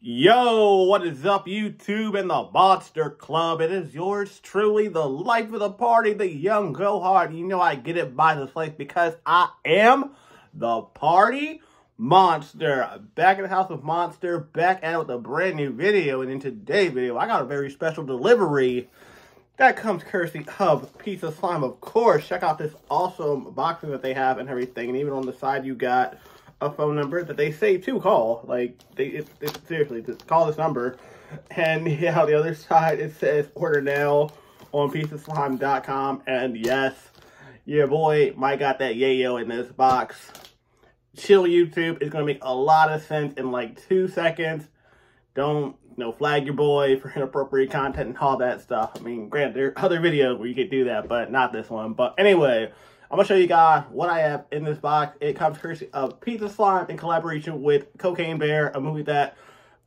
Yo, what is up, YouTube and the Monster Club? It is yours truly, the life of the party, the young Gohard. You know I get it by this place because I am the party monster. Back in the house with Monster, back at it with a brand new video. And in today's video, I got a very special delivery that comes courtesy of Pizza Slime, of course. Check out this awesome boxing that they have and everything. And even on the side, you got a phone number that they say to call. Like, seriously, just call this number. And yeah, on the other side, it says order now on pizzaslime.com. And yes, your boy might got that yayo in this box. Chill, YouTube. It's going to make a lot of sense in like 2 seconds. Don't, flag your boy for inappropriate content and all that stuff. I mean, granted, there are other videos where you can do that, but not this one. But anyway, I'm going to show you guys what I have in this box. It comes courtesy of Pizza Slime in collaboration with Cocaine Bear, a movie that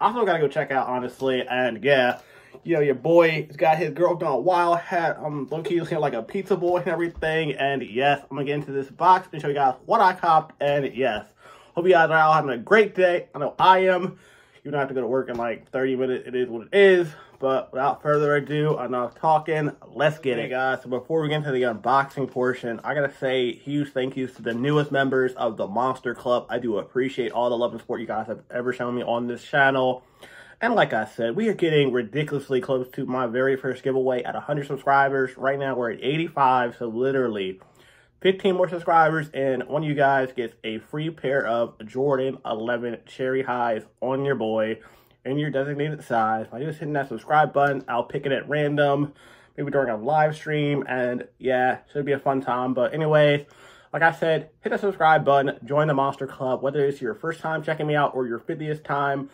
I also got to go check out, honestly. And yeah, your boy's got his Girl Gone Wild hat. Low-key looking like a pizza boy and everything. And yes, I'm going to get into this box and show you guys what I copped. And yes, hope you guys are all having a great day. I know I am. You don't have to go to work in like 30 minutes. It is what it is. But without further ado, enough talking. Let's get it, guys. So before we get into the unboxing portion, I gotta say huge thank yous to the newest members of the Monster Club. I do appreciate all the love and support you guys have ever shown me on this channel. And like I said, we are getting ridiculously close to my very first giveaway at 100 subscribers. Right now, we're at 85, so literally 15 more subscribers, and one of you guys gets a free pair of Jordan 11 Cherry Highs on your boy in your designated size. By just hitting that subscribe button, I'll pick it at random, maybe during a live stream, and yeah, should be a fun time. But anyways, like I said, hit the subscribe button, join the Monster Club, whether it's your first time checking me out or your 50th time.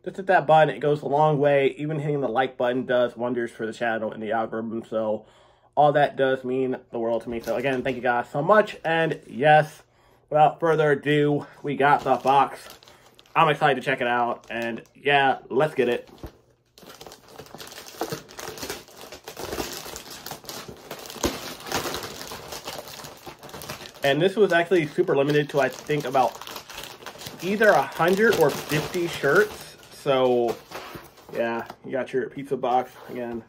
Just hit that button, it goes a long way. Even hitting the like button does wonders for the channel and the algorithm, so all that does mean the world to me. So again, thank you guys so much. And yes, without further ado, we got the box. I'm excited to check it out. And yeah, let's get it. And this was actually super limited to, I think, about either 100 or 50 shirts. So yeah, you got your pizza box again.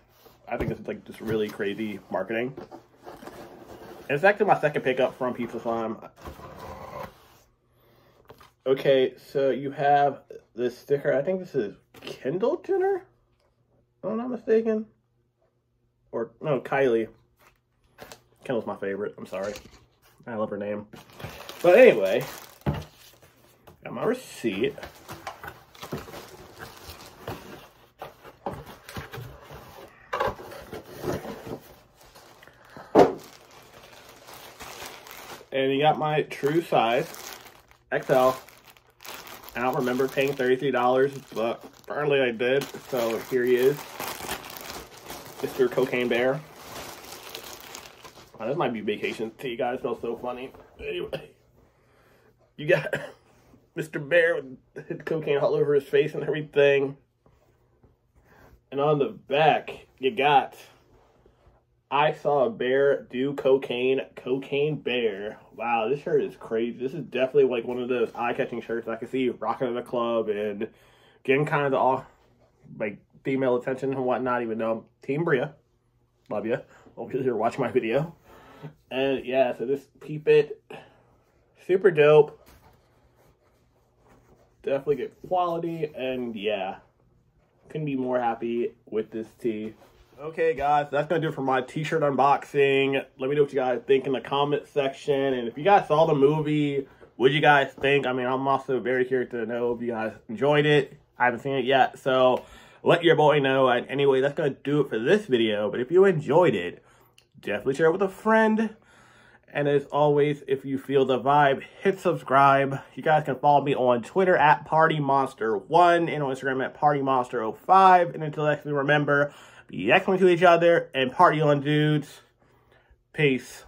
I think this is like just really crazy marketing. It's actually my second pickup from Pizza Slime. Okay, so you have this sticker. I think this is Kendall Jenner, if I'm not mistaken. Or, no, Kylie. Kendall's my favorite. I'm sorry. I love her name. But anyway, got my receipt. And you got my true size, XL. I don't remember paying $33, but apparently I did. So here he is, Mr. Cocaine Bear. Oh, this might be vacation to you guys. Feels so funny. Anyway, you got Mr. Bear with cocaine all over his face and everything. And on the back, you got I saw a bear do cocaine, Cocaine Bear. Wow, this shirt is crazy. This is definitely like one of those eye-catching shirts I can see rocking in the club and getting kind of all like female attention and whatnot, even though I'm Team Bria. Love you. Hope you're watching my video. And yeah, so this Peep It, super dope. Definitely good quality, and yeah, couldn't be more happy with this tee. Okay, guys, that's going to do it for my t-shirt unboxing. Let me know what you guys think in the comment section. And if you guys saw the movie, what you guys think? I mean, I'm also very curious to know if you guys enjoyed it. I haven't seen it yet, so let your boy know. And anyway, that's going to do it for this video. But if you enjoyed it, definitely share it with a friend. And as always, if you feel the vibe, hit subscribe. You guys can follow me on Twitter at PartyMonster1 and on Instagram at PartyMonster05. And until next time, remember, be excellent to each other and party on, dudes. Peace.